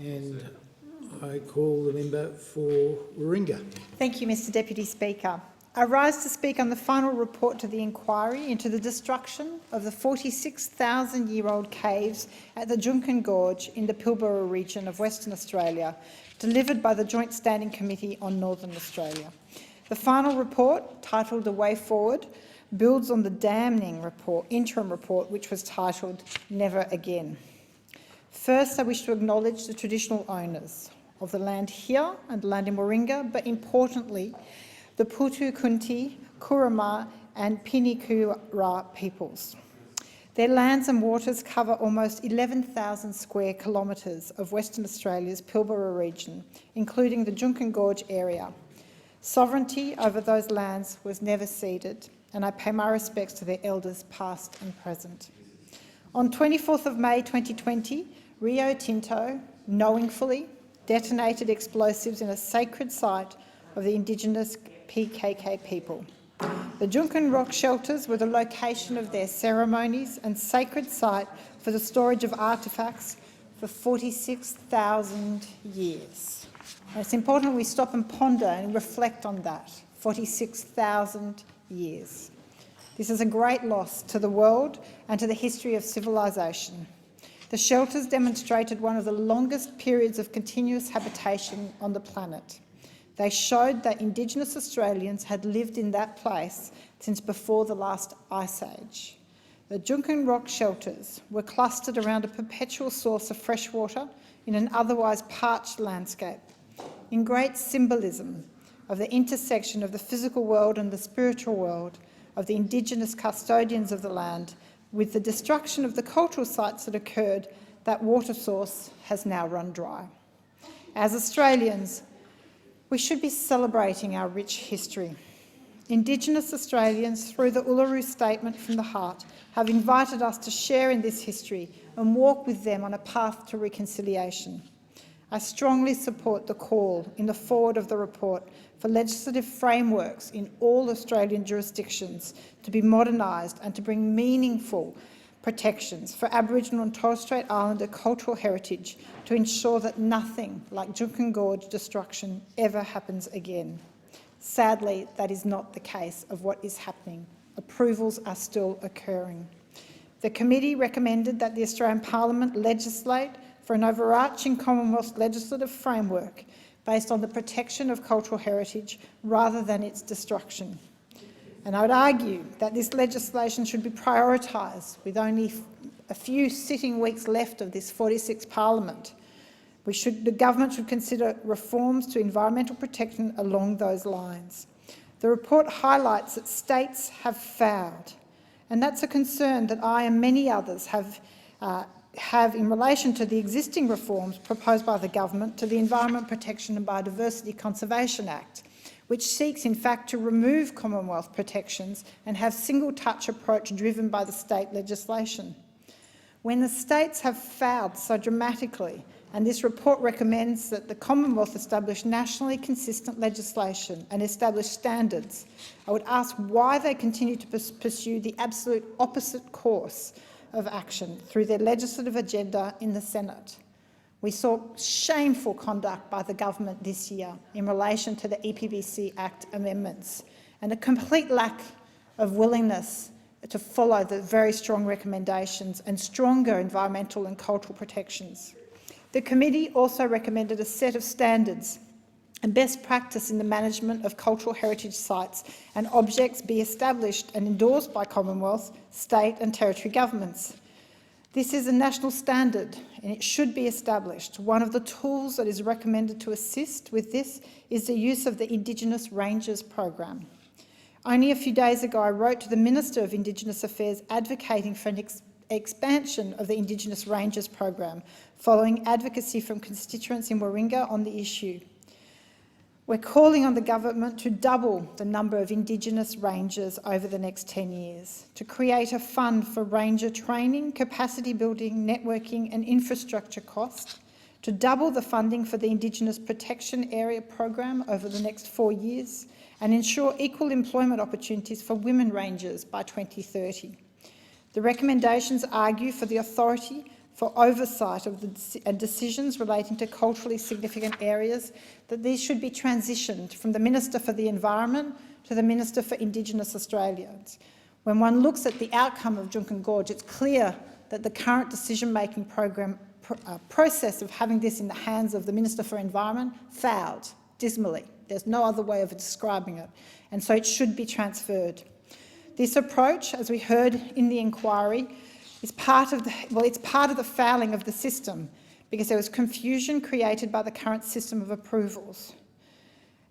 And I call the member for Warringah. Thank you, Mr Deputy Speaker. I rise to speak on the final report to the inquiry into the destruction of the 46,000-year-old caves at the Juukan Gorge in the Pilbara region of Western Australia, delivered by the Joint Standing Committee on Northern Australia. The final report, titled A Way Forward, builds on the damning interim report, which was titled Never Again. First, I wish to acknowledge the traditional owners of the land here and the land in Warringah, but importantly, the Putu Kunti, Kurama and Pinikura peoples. Their lands and waters cover almost 11,000 square kilometres of Western Australia's Pilbara region, including the Juukan Gorge area. Sovereignty over those lands was never ceded, and I pay my respects to their elders past and present. On 24th of May 2020, Rio Tinto knowingly detonated explosives in a sacred site of the Indigenous PKK people. The Juukan rock shelters were the location of their ceremonies and sacred site for the storage of artefacts for 46,000 years. And it's important we stop and ponder and reflect on that, 46,000 years. This is a great loss to the world and to the history of civilisation. The shelters demonstrated one of the longest periods of continuous habitation on the planet. They showed that Indigenous Australians had lived in that place since before the last ice age. The Juukan rock shelters were clustered around a perpetual source of fresh water in an otherwise parched landscape, in great symbolism of the intersection of the physical world and the spiritual world of the Indigenous custodians of the land. With the destruction of the cultural sites that occurred, that water source has now run dry. As Australians, we should be celebrating our rich history. Indigenous Australians, through the Uluru Statement from the Heart, have invited us to share in this history and walk with them on a path to reconciliation. I strongly support the call in the foreword of the report for legislative frameworks in all Australian jurisdictions to be modernised and to bring meaningful protections for Aboriginal and Torres Strait Islander cultural heritage to ensure that nothing like Juukan Gorge destruction ever happens again. Sadly, that is not the case of what is happening. Approvals are still occurring. The committee recommended that the Australian Parliament legislate for an overarching Commonwealth legislative framework based on the protection of cultural heritage rather than its destruction. And I would argue that this legislation should be prioritised with only a few sitting weeks left of this 46th Parliament. The government should consider reforms to environmental protection along those lines. The report highlights that states have failed, and that's a concern that I and many others have in relation to the existing reforms proposed by the government to the Environment Protection and Biodiversity Conservation Act, which seeks in fact to remove Commonwealth protections and have single-touch approach driven by the state legislation. When the states have failed so dramatically, and this report recommends that the Commonwealth establish nationally consistent legislation and establish standards, I would ask why they continue to pursue the absolute opposite course of action through their legislative agenda in the Senate. We saw shameful conduct by the government this year in relation to the EPBC Act amendments and a complete lack of willingness to follow the very strong recommendations and stronger environmental and cultural protections. The committee also recommended a set of standards and best practice in the management of cultural heritage sites and objects be established and endorsed by Commonwealth, state and territory governments. This is a national standard and it should be established. One of the tools that is recommended to assist with this is the use of the Indigenous Rangers program. Only a few days ago I wrote to the Minister of Indigenous Affairs advocating for an expansion of the Indigenous Rangers program, following advocacy from constituents in Warringah on the issue. We're calling on the government to double the number of Indigenous rangers over the next 10 years, to create a fund for ranger training, capacity building, networking and infrastructure costs, to double the funding for the Indigenous Protection Area program over the next 4 years, and ensure equal employment opportunities for women rangers by 2030. The recommendations argue for the authority for oversight of and decisions relating to culturally significant areas, that these should be transitioned from the Minister for the Environment to the Minister for Indigenous Australians. When one looks at the outcome of Juukan Gorge, it's clear that the current decision-making process of having this in the hands of the Minister for Environment failed dismally. There's no other way of describing it, and so it should be transferred. This approach, as we heard in the inquiry, is part of the failing of the system, because there was confusion created by the current system of approvals.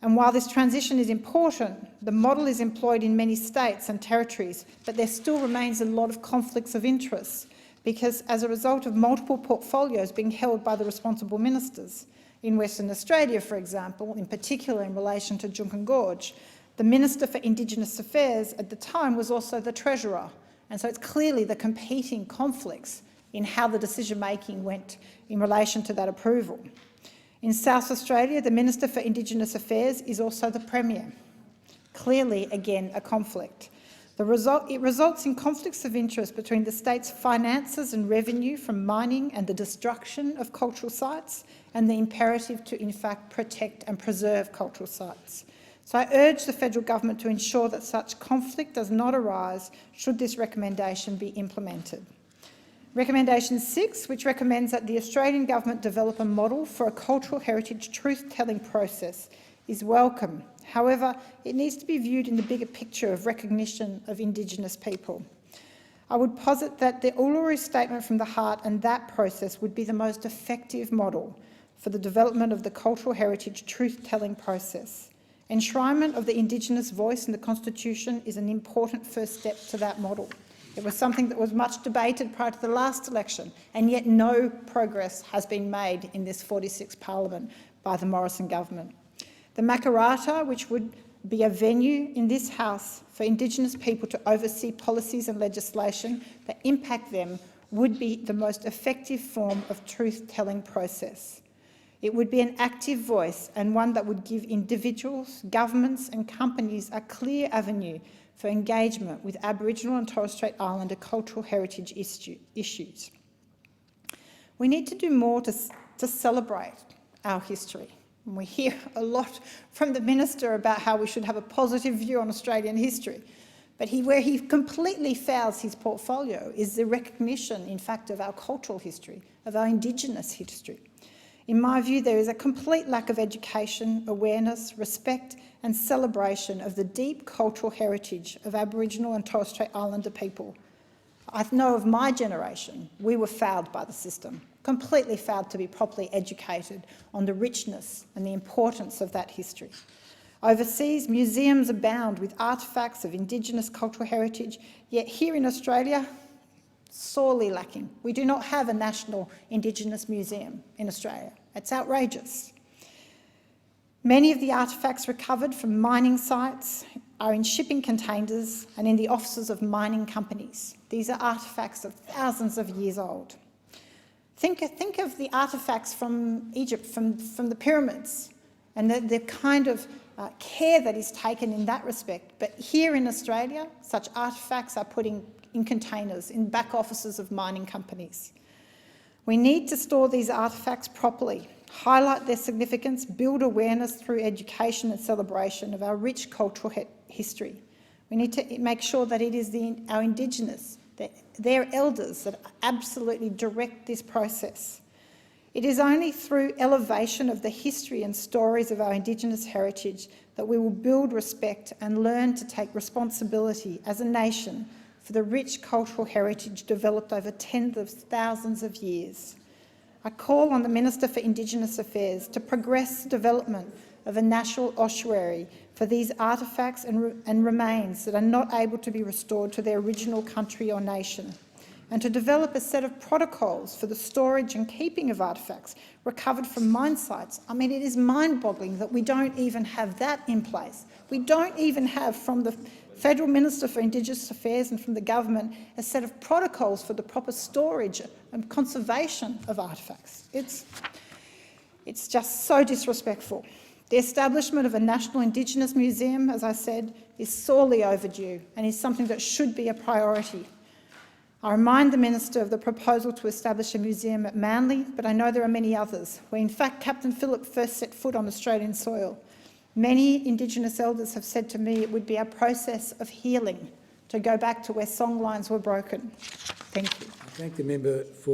And while this transition is important, the model is employed in many states and territories, but there still remains a lot of conflicts of interest, because as a result of multiple portfolios being held by the responsible ministers, in Western Australia, for example, in particular in relation to Juukan Gorge, the Minister for Indigenous Affairs at the time was also the Treasurer, and so it's clearly the competing conflicts in how the decision-making went in relation to that approval. In South Australia, the Minister for Indigenous Affairs is also the Premier. Clearly, again, a conflict. It results in conflicts of interest between the state's finances and revenue from mining and the destruction of cultural sites, and the imperative to, in fact, protect and preserve cultural sites. So I urge the federal government to ensure that such conflict does not arise should this recommendation be implemented. Recommendation 6, which recommends that the Australian government develop a model for a cultural heritage truth-telling process, is welcome. However, it needs to be viewed in the bigger picture of recognition of Indigenous people. I would posit that the Uluru Statement from the Heart and that process would be the most effective model for the development of the cultural heritage truth-telling process. Enshrinement of the Indigenous voice in the Constitution is an important first step to that model. It was something that was much debated prior to the last election, and yet no progress has been made in this 46th Parliament by the Morrison government. The Makarrata, which would be a venue in this House for Indigenous people to oversee policies and legislation that impact them, would be the most effective form of truth-telling process. It would be an active voice, and one that would give individuals, governments and companies a clear avenue for engagement with Aboriginal and Torres Strait Islander cultural heritage issues. We need to do more to celebrate our history. And we hear a lot from the Minister about how we should have a positive view on Australian history. But where he completely fails his portfolio is the recognition, in fact, of our cultural history, of our Indigenous history. In my view, there is a complete lack of education, awareness, respect and celebration of the deep cultural heritage of Aboriginal and Torres Strait Islander people. I know of my generation, we were failed by the system, completely failed to be properly educated on the richness and the importance of that history. Overseas, museums abound with artefacts of Indigenous cultural heritage, yet here in Australia, sorely lacking. We do not have a national Indigenous museum in Australia. It's outrageous. Many of the artefacts recovered from mining sites are in shipping containers and in the offices of mining companies. These are artefacts of thousands of years old. Think of the artefacts from Egypt, from the pyramids, and the kind of care that is taken in that respect. But here in Australia, such artefacts are put in containers in back offices of mining companies. We need to store these artefacts properly, highlight their significance, build awareness through education and celebration of our rich cultural history. We need to make sure that it is our Indigenous, their elders, that absolutely direct this process. It is only through elevation of the history and stories of our Indigenous heritage that we will build respect and learn to take responsibility as a nation for the rich cultural heritage developed over tens of thousands of years. I call on the Minister for Indigenous Affairs to progress development of a national ossuary for these artefacts and remains that are not able to be restored to their original country or nation, and to develop a set of protocols for the storage and keeping of artefacts recovered from mine sites. I mean, it is mind-boggling that we don't even have that in place. We don't even have, from the Federal Minister for Indigenous Affairs and from the government, a set of protocols for the proper storage and conservation of artefacts. It's just so disrespectful. The establishment of a National Indigenous Museum, as I said, is sorely overdue and is something that should be a priority. I remind the Minister of the proposal to establish a museum at Manly, but I know there are many others, where in fact Captain Phillip first set foot on Australian soil. Many Indigenous elders have said to me it would be a process of healing to go back to where songlines were broken. Thank you. I thank the member for